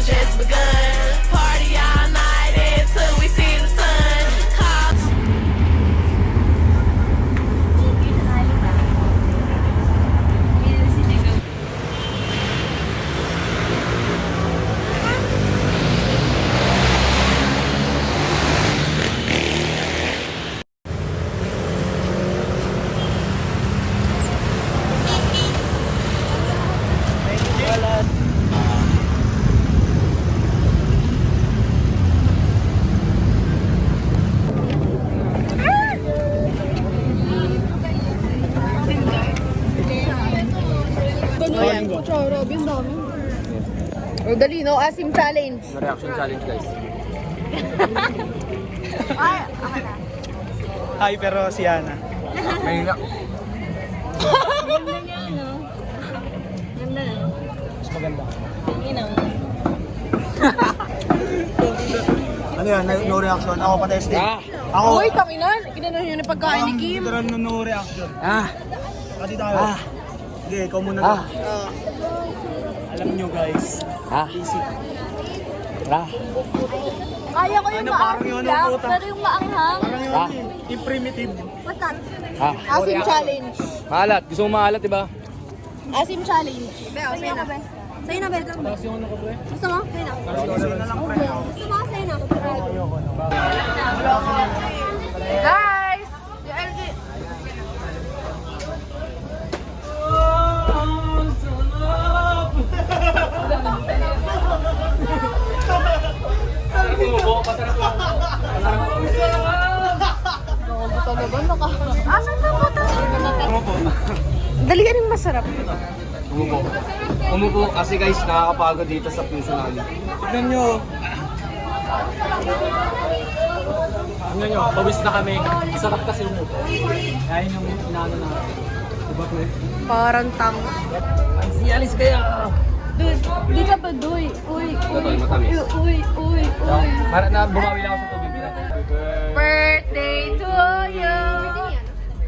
summer just begun. Party all night until we see the sun. Call O dali, no? Asim challenge. No reaction challenge, guys. Hi, pero si Ana. May na. Ganda niya, no? Ganda, no? Mas maganda. Ano yan? No reaction? Ako pa testing. Ako. Uy, tanginan. Kinanon yun yung pagkain ni Kim. Literal no reaction. Kasi tayo. Sige, ikaw muna daw. Alam nyo guys. Easy. Kaya ko yung Ano, parang yun, maasim lang, puta. pero yung maanghang, Parang yun yung primitive. patat. Asim challenge. Maalat. Gusto mo maalat, diba? Asim challenge. Sa'yo na, be. Sa'yo na, be. Tapos yung ano ko, pre? Gusto mo? Sa'yo na. Sa'yo na lang, pre. Gusto mo? Sa'yo na. Guys! Yung LG. Asan na po ito? Dali ka rin masarap. Umupo kasi guys, nakakapagod dito sa Fusion. Tignan nyo. Tingnan nyo, pawis na kami. Sarap kasi umupo. Kaya yung inaano na. Diba, pre? Parang tang. Alis kaya! Di ka ba, Doy? Uy, Totoo, matamis. uy. Para na bumawi lang ako sa tubig. Birthday to you.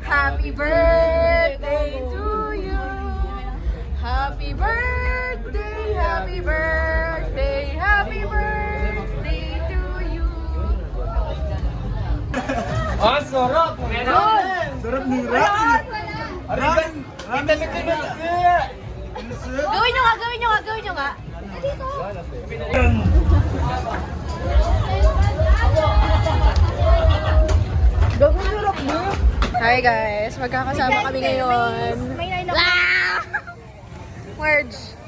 Happy birthday to you. Happy birthday, happy birthday, happy birthday to you. Ah, sarap! Sarap ni Ran. Ran! Gawin nyo nga. Hi guys, magkakasama kami ngayon. Ah! Merge.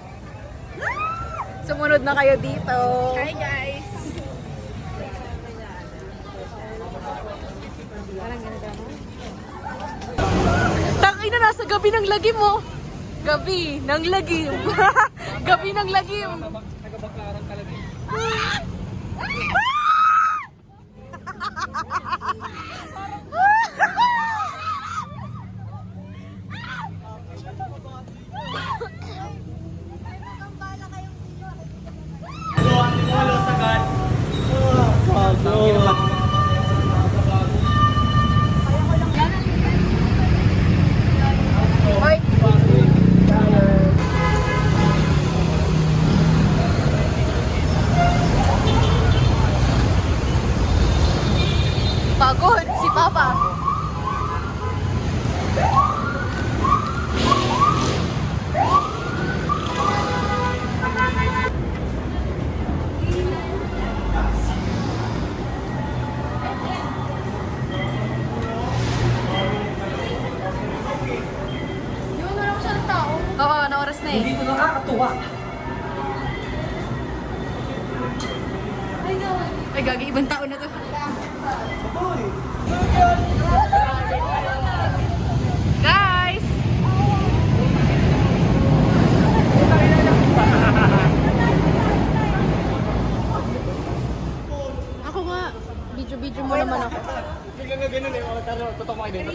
Sumunod na kayo dito. Hi guys. Tangay na nasa gabi ng lagim mo. Gabi ng lagim. Gabi ng lagim. Hoy. Pagod si Papa. Oo, na oras na eh. Hindi ito nakakatuwa. Ay, gagi, ibang tao na to. Guys! Ako nga, video-video mo naman ako. Biglang na ganun eh. Tutok mo kay Dane.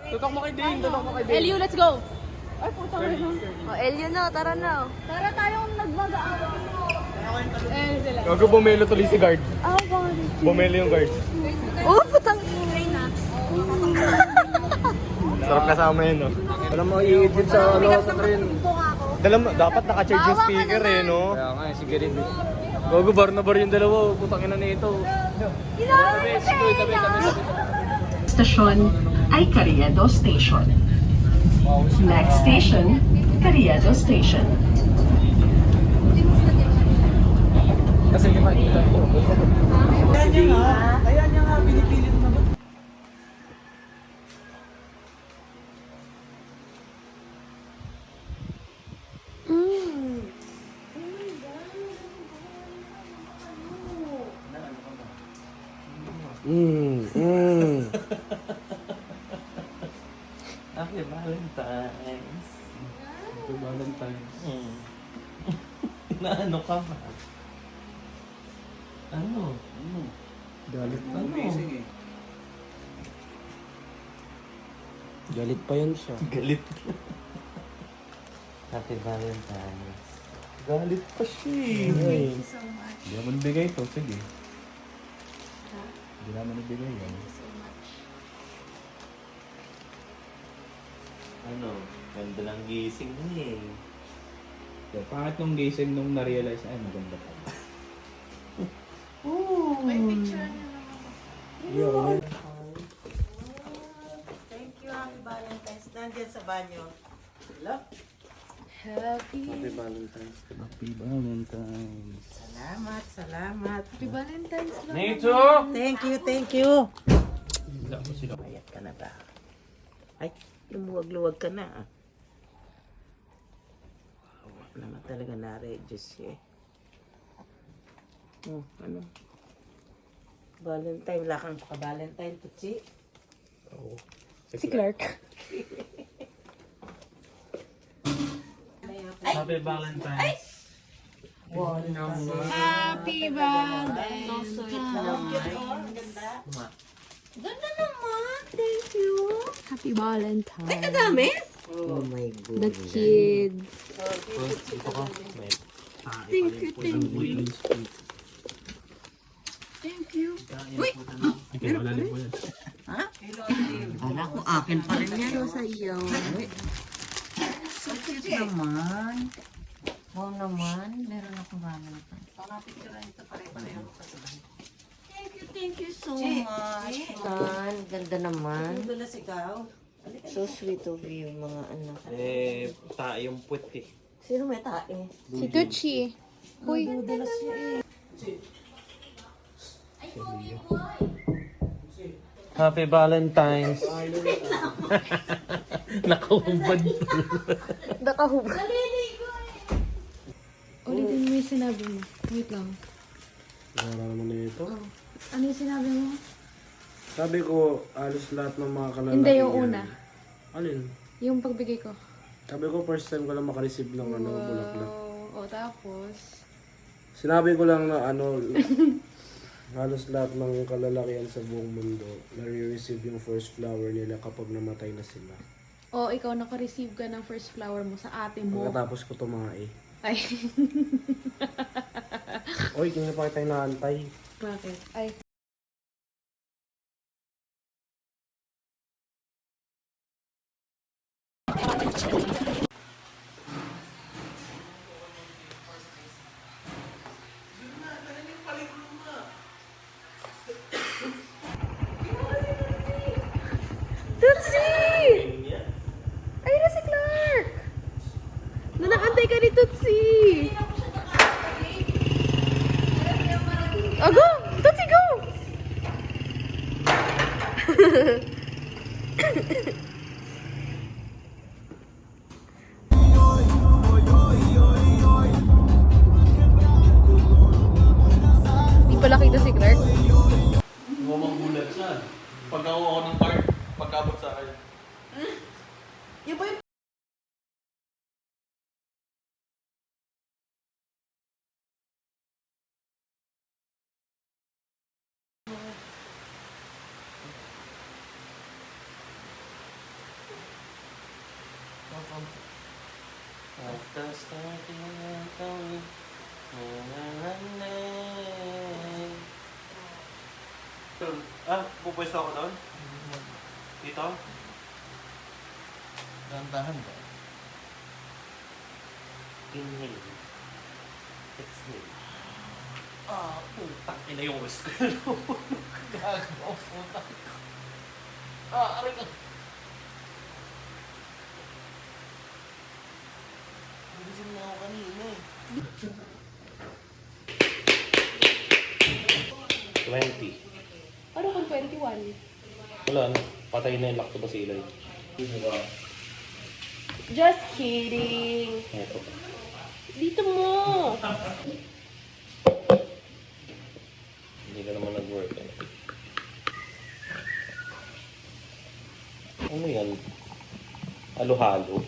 Tutok mo kay Dane. Elio, let's go! Ay, puta ko na. Oh, Elio na, tara na. Para tayong nagmag-aaway. Gago bumelo tuloy si guard. Ah, bakit? Bumelo yung guard. Oh, putang. Sarap kasama yun, no? Wala mo iigit sa, ano, sa train. Buka ako. Dapat naka-charge yung speaker eh, no? Kaya nga, sige rin. Gogo, bar na bar yung dalawa. Putang ina nito. Stasyon ay Carriedo Station. Next station, Carriedo Station. Kasi di makikita ito. Kaya niya nga, pinipilit na ba? Happy Valentine's. Happy Valentine's. Naano ka ba? Ano? Galit pa. Ano? Galit pa yan siya. Galit. Happy Valentine's. Galit pa siya eh. Hindi naman nabigay ito, sige. Hindi naman nabigay yan. Ano? Ganda ng gising niya eh. So, pangit nung gising nung na-realize, ay maganda pa. Thank you, Happy Valentine's. Nandiyan sa banyo. Happy Valentine's. Happy Valentine's. Salamat, salamat. Valentine's lang. Thank you, thank you. Mayat ka na ba? Ay, lumuwag-luwag ka na. Hawak naman talaga na-reduce eh. Oh, ano? Valentine, wala kang pa-Valentine, Tutsi. Si Clark. Happy Valentine's. Happy Valentine's. Ganda naman, thank you. Happy Valentine's. Ay, kadami? Oh my God. The kids. Dito ka. May Thank you, thank you. Thank you. Wala ko, akin pa rin yan. Ito sa iyo. So cute naman. Wow naman, meron akong Valentine. Thank you so much. Tan, ganda naman. So sweet of you, mga anak. tayong puwet eh. Sino may tae? Si Tucci. Uy. Happy Valentine's. Nakahubad. Nakahubad. Ulitin mo yung sinabi mo. Wait lang. Wala naman nito. Ano yung sinabi mo? Sabi ko, alos lahat ng mga kalalaki. Hindi, yung una. Alin? Yung pagbigay ko. Sabi ko, first time ko lang makareceive ng bulaklak. O, tapos. Sinabi ko lang na halos lahat ng kalalakihan sa buong mundo nare-receive yung first flower nila kapag namatay na sila. O, ikaw naka-receive ka ng first flower mo sa ate mo. Pagkatapos ko tumae. Ay. Oy, kanya pa kitang naantay. Bakit? Ay. Tutsi! Ayun na si Clark! Nanakantay ka ni Tutsi! Oh, go! Tutsi, go! Di pala kita si Clark. Mamang gulat siya. Pagkakuha ko ng card, pagkabot sa akin. After starting and going, pupwesto ako doon? Dito? Gandahan ba? Inhale. Exhale. Putang ina yung wrist ko. Gagawa puta. Aray ka. Nagising na ako kanina eh. 20. Ano kung 21? Wala na. Patay na yung lactobacilli. Just kidding. Eto. Dito mo. Hindi ka naman nag-work. Ano yan? Halo-halo.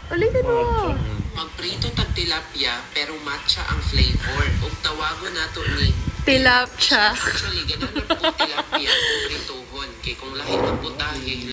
Ulitin mo. Magprito tag tilapia pero matcha ang flavor. Ug tawagon nato ni Tilapia. actually ganun na po tilapia kung prituhon kay kung lahi ng putahe